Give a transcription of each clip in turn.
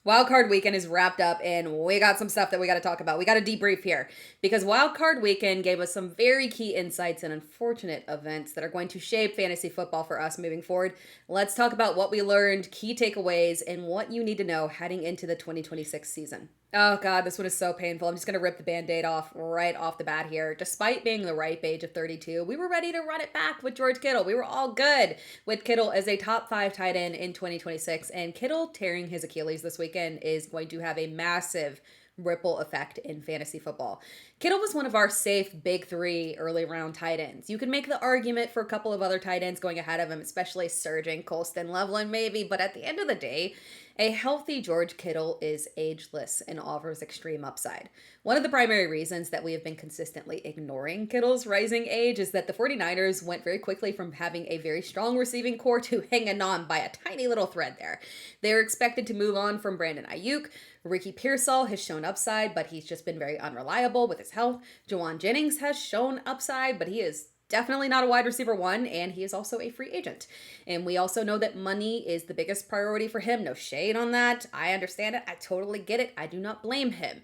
Wildcard weekend is wrapped up, and we got some stuff that we got to talk about. We got to debrief here because Wildcard weekend gave us some very key insights and unfortunate events that are going to shape fantasy football for us moving forward. Let's talk about what we learned, key takeaways, and what you need to know heading into the 2026 season. Oh God, this one is so painful. I'm just going to rip the band-aid off right off the bat here. Despite being the ripe age of 32, we were ready to run it back with George Kittle. We were all good with Kittle as a top 5 tight end in 2026. And Kittle tearing his Achilles this weekend is going to have a massive ripple effect in fantasy football. Kittle was one of our safe big 3 early round tight ends. You can make the argument for a couple of other tight ends going ahead of him, especially Surgeon, Colston, Loveland maybe, but at the end of the day, a healthy George Kittle is ageless and offers extreme upside. One of the primary reasons that we have been consistently ignoring Kittle's rising age is that the 49ers went very quickly from having a very strong receiving core to hanging on by a tiny little thread there. They were expected to move on from Brandon Ayuk. Ricky Pearsall has shown upside, but he's just been very unreliable with his health. Jawan Jennings has shown upside, but he is definitely not a wide receiver 1, and he is also a free agent. And we also know that money is the biggest priority for him. No shade on that. I understand it. I totally get it. I do not blame him.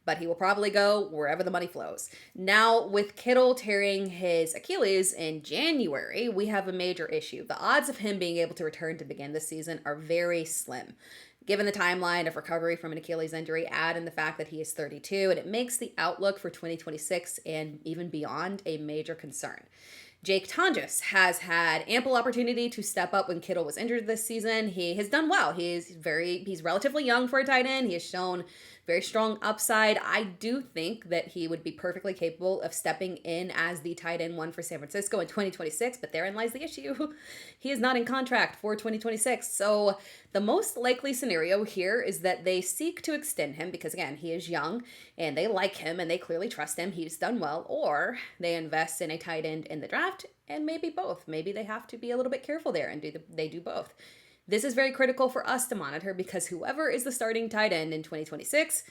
But he will probably go wherever the money flows. Now, with Kittle tearing his Achilles in January, we have a major issue. The odds of him being able to return to begin this season are very slim. Given the timeline of recovery from an Achilles injury, add in the fact that he is 32, and it makes the outlook for 2026 and even beyond a major concern. Jake Tonjes has had ample opportunity to step up when Kittle was injured this season. He has done well. He's relatively young for a tight end. He has shown very strong upside. I do think that he would be perfectly capable of stepping in as the tight end 1 for San Francisco in 2026, but therein lies the issue. He is not in contract for 2026. So the most likely scenario here is that they seek to extend him because, again, he is young and they like him and they clearly trust him. He's done well. Or they invest in a tight end in the draft, and maybe both. Maybe they have to be a little bit careful there and they do both. This is very critical for us to monitor because whoever is the starting tight end in 2026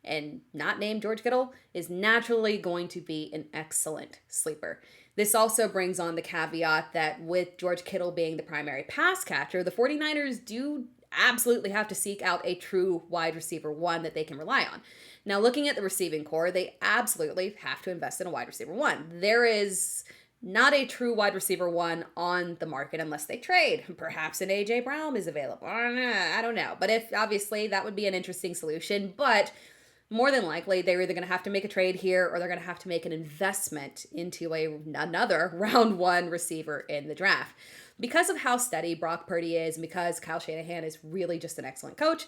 and not named George Kittle is naturally going to be an excellent sleeper. This also brings on the caveat that with George Kittle being the primary pass catcher, the 49ers do absolutely have to seek out a true wide receiver 1 that they can rely on. Now, looking at the receiving core, they absolutely have to invest in a wide receiver 1. There is not a true wide receiver 1 on the market unless they trade. Perhaps an A.J. Brown is available. I don't know. But if obviously that would be an interesting solution. But more than likely, they're either going to have to make a trade here or they're going to have to make an investment into another round 1 receiver in the draft. Because of how steady Brock Purdy is and because Kyle Shanahan is really just an excellent coach,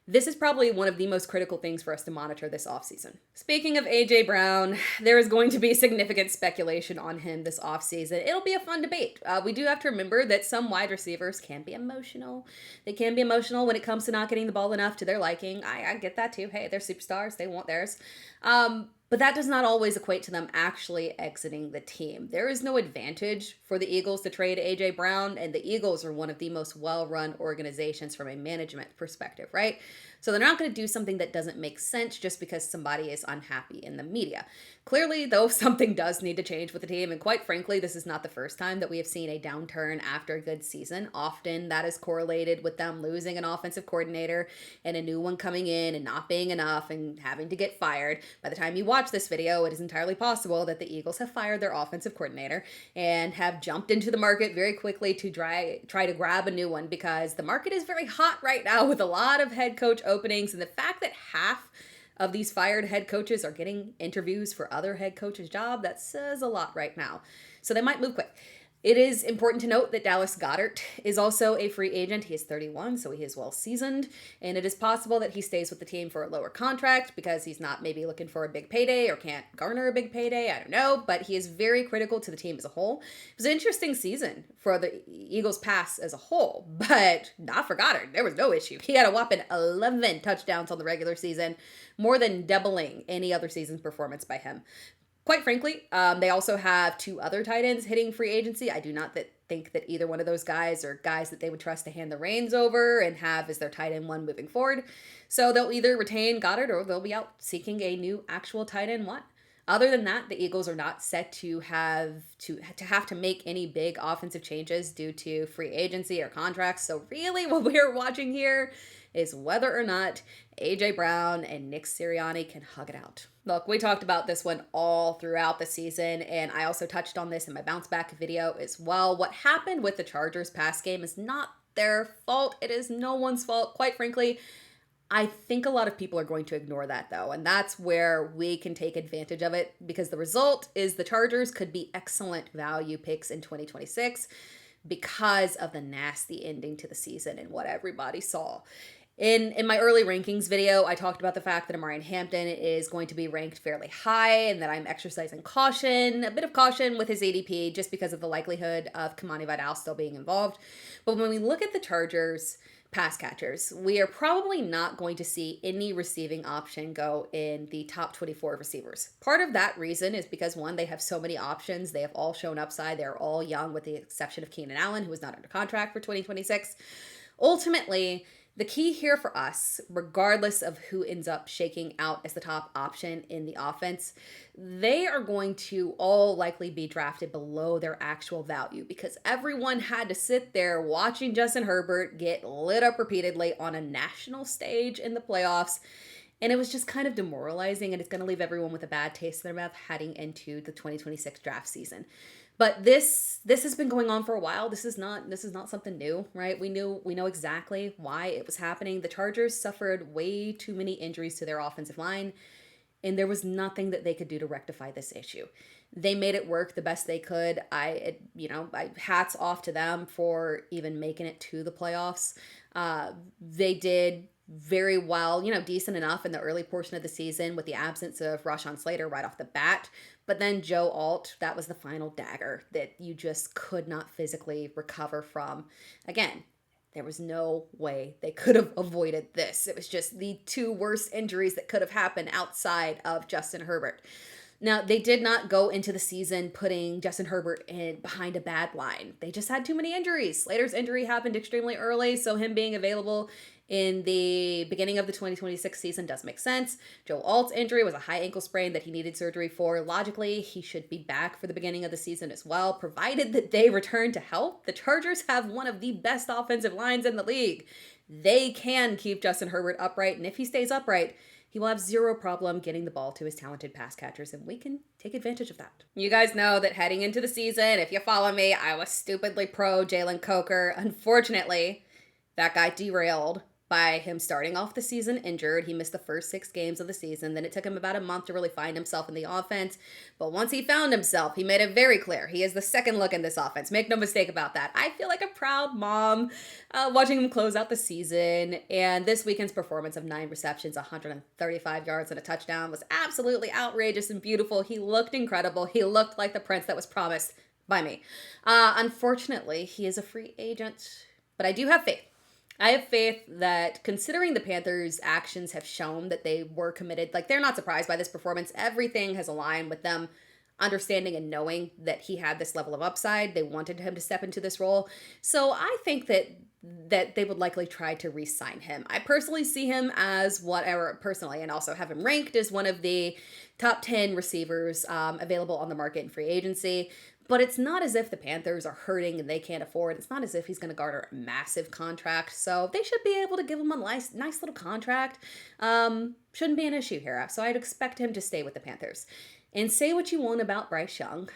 this is probably one of the most critical things for us to monitor this offseason. Speaking of A.J. Brown, there is going to be significant speculation on him this offseason. It'll be a fun debate. We do have to remember that some wide receivers can be emotional. They can be emotional when it comes to not getting the ball enough to their liking. I get that too. Hey, they're superstars. They want theirs. But that does not always equate to them actually exiting the team. There is no advantage for the Eagles to trade A.J. Brown, and the Eagles are one of the most well-run organizations from a management perspective, right? So they're not going to do something that doesn't make sense just because somebody is unhappy in the media. Clearly, though, something does need to change with the team, and quite frankly, this is not the first time that we have seen a downturn after a good season. Often that is correlated with them losing an offensive coordinator and a new one coming in and not being enough and having to get fired. By the time you watch this video, it is entirely possible that the Eagles have fired their offensive coordinator and have jumped into the market very quickly to try to grab a new one because the market is very hot right now with a lot of head coach openings, and the fact that half of these fired head coaches are getting interviews for other head coaches' job, that says a lot right now. So they might move quick. It is important to note that Dallas Goedert is also a free agent. He is 31, so he is well seasoned, and it is possible that he stays with the team for a lower contract because he's not maybe looking for a big payday or can't garner a big payday. I don't know, but he is very critical to the team as a whole. It was an interesting season for the Eagles pass as a whole, but not for Goddard. There was no issue. He had a whopping 11 touchdowns on the regular season, more than doubling any other season's performance by him. Quite frankly, they also have 2 other tight ends hitting free agency. I do not think that either one of those guys are guys that they would trust to hand the reins over and have as their tight end 1 moving forward. So they'll either retain Goddard or they'll be out seeking a new actual tight end 1. Other than that, the Eagles are not set to have to make any big offensive changes due to free agency or contracts. So really what we're watching here is whether or not A.J. Brown and Nick Sirianni can hug it out. Look, we talked about this one all throughout the season, and I also touched on this in my bounce back video as well. What happened with the Chargers pass game is not their fault. It is no one's fault. Quite frankly, I think a lot of people are going to ignore that though, and that's where we can take advantage of it, because the result is the Chargers could be excellent value picks in 2026 because of the nasty ending to the season and what everybody saw. In my early rankings video, I talked about the fact that Amarian Hampton is going to be ranked fairly high and that I'm exercising caution, a bit of caution with his ADP just because of the likelihood of Kamani Vidal still being involved. But when we look at the Chargers pass catchers, we are probably not going to see any receiving option go in the top 24 receivers. Part of that reason is because, one, they have so many options. They have all shown upside. They're all young with the exception of Keenan Allen, who is not under contract for 2026. Ultimately, the key here for us, regardless of who ends up shaking out as the top option in the offense, they are going to all likely be drafted below their actual value, because everyone had to sit there watching Justin Herbert get lit up repeatedly on a national stage in the playoffs. And it was just kind of demoralizing, and it's going to leave everyone with a bad taste in their mouth heading into the 2026 draft season. But this has been going on for a while. This is not something new, right? We know exactly why it was happening. The Chargers suffered way too many injuries to their offensive line, and there was nothing that they could do to rectify this issue. They made it work the best they could. I hats off to them for even making it to the playoffs. They did very well, decent enough in the early portion of the season with the absence of Rashawn Slater right off the bat. But then Joe Alt, that was the final dagger that you just could not physically recover from. Again, there was no way they could have avoided this. It was just the two worst injuries that could have happened outside of Justin Herbert. Now, they did not go into the season putting Justin Herbert in behind a bad line. They just had too many injuries. Slater's injury happened extremely early, so him being available in the beginning of the 2026 season does make sense. Joe Alt's injury was a high ankle sprain that he needed surgery for. Logically, he should be back for the beginning of the season as well, provided that they return to health. The Chargers have one of the best offensive lines in the league. They can keep Justin Herbert upright, and if he stays upright, he will have zero problem getting the ball to his talented pass catchers, and we can take advantage of that. You guys know that heading into the season, if you follow me, I was stupidly pro Jalen Coker. Unfortunately, that got derailed by him starting off the season injured. He missed the first 6 games of the season. Then it took him about a month to really find himself in the offense. But once he found himself, he made it very clear. He is the second look in this offense. Make no mistake about that. I feel like a proud mom watching him close out the season. And this weekend's performance of 9 receptions, 135 yards, and a touchdown was absolutely outrageous and beautiful. He looked incredible. He looked like the prince that was promised by me. Unfortunately, he is a free agent. But I do have faith. I have faith that, considering the Panthers' actions have shown that they were committed, like, they're not surprised by this performance. Everything has aligned with them understanding and knowing that he had this level of upside. They wanted him to step into this role. So I think that they would likely try to re-sign him. I personally see him as and also have him ranked as one of the top 10 receivers available on the market in free agency. But it's not as if the Panthers are hurting and they can't afford. It's not as if he's going to garner a massive contract. So they should be able to give him a nice little contract. Shouldn't be an issue here. So I'd expect him to stay with the Panthers. And say what you want about Bryce Young,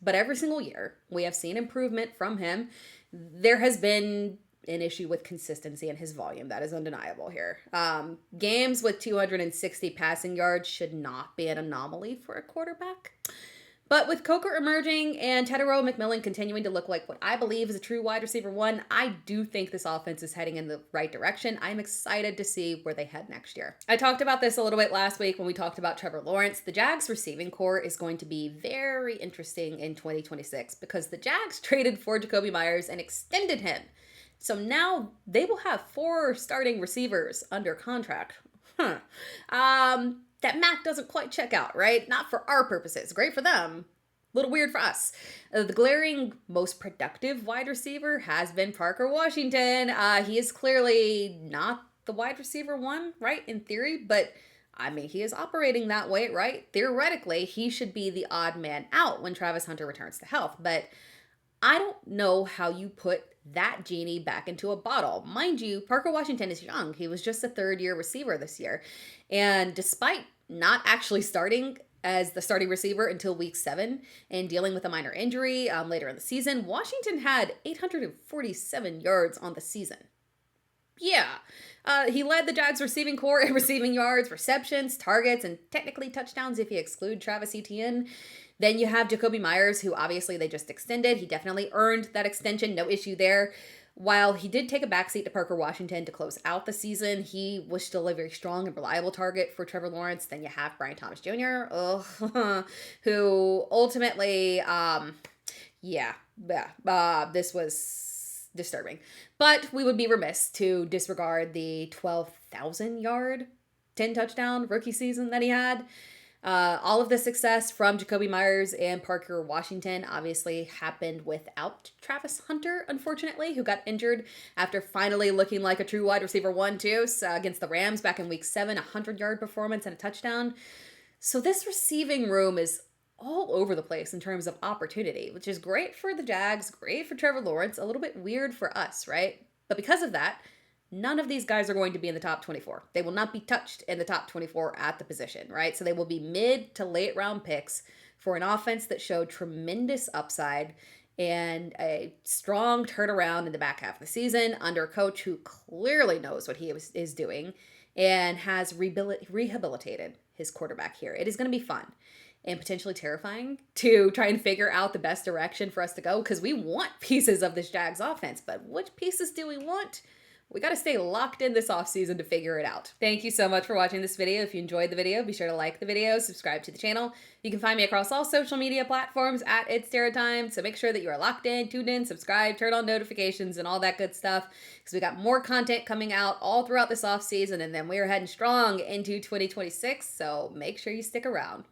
but every single year we have seen improvement from him. There has been an issue with consistency and his volume. That is undeniable here. Games with 260 passing yards should not be an anomaly for a quarterback. But with Coker emerging and Tedero McMillan continuing to look like what I believe is a true wide receiver 1, I do think this offense is heading in the right direction. I'm excited to see where they head next year. I talked about this a little bit last week when we talked about Trevor Lawrence. The Jags receiving core is going to be very interesting in 2026 because the Jags traded for Jakobi Meyers and extended him. So now they will have 4 starting receivers under contract. That math doesn't quite check out, right? Not for our purposes. Great for them. A little weird for us. The glaring most productive wide receiver has been Parker Washington. He is clearly not the wide receiver 1, right? In theory, but I mean, he is operating that way, right? Theoretically, he should be the odd man out when Travis Hunter returns to health. But I don't know how you put that genie back into a bottle. Mind you, Parker Washington is young. He was just a third-year receiver this year. And despite not actually starting as the starting receiver until week 7 and dealing with a minor injury later in the season, Washington had 847 yards on the season. Yeah. He led the Jags receiving core in receiving yards, receptions, targets, and technically touchdowns if you exclude Travis Etienne. Then you have Jakobi Meyers, who obviously they just extended. He definitely earned that extension, no issue there. While he did take a backseat to Parker Washington to close out the season, he was still a very strong and reliable target for Trevor Lawrence. Then you have Brian Thomas Jr., who ultimately, this was disturbing. But we would be remiss to disregard the 12,000 yard, 10 touchdown rookie season that he had. All of the success from Jakobi Meyers and Parker Washington obviously happened without Travis Hunter, unfortunately, who got injured after finally looking like a true wide receiver 1-2 against the Rams back in week 7, 100-yard performance and a touchdown. So this receiving room is all over the place in terms of opportunity, which is great for the Jags, great for Trevor Lawrence, a little bit weird for us, right? But because of that, none of these guys are going to be in the top 24. They will not be touched in the top 24 at the position, right? So they will be mid to late round picks for an offense that showed tremendous upside and a strong turnaround in the back half of the season under a coach who clearly knows what he is doing and has rehabilitated his quarterback here. It is going to be fun and potentially terrifying to try and figure out the best direction for us to go, because we want pieces of this Jags offense, but which pieces do we want? We got to stay locked in this offseason to figure it out. Thank you so much for watching this video. If you enjoyed the video, be sure to like the video, subscribe to the channel. You can find me across all social media platforms at It's Terra Time, so make sure that you are locked in, tuned in, subscribe, turn on notifications, and all that good stuff, because we got more content coming out all throughout this offseason, and then we are heading strong into 2026, so make sure you stick around.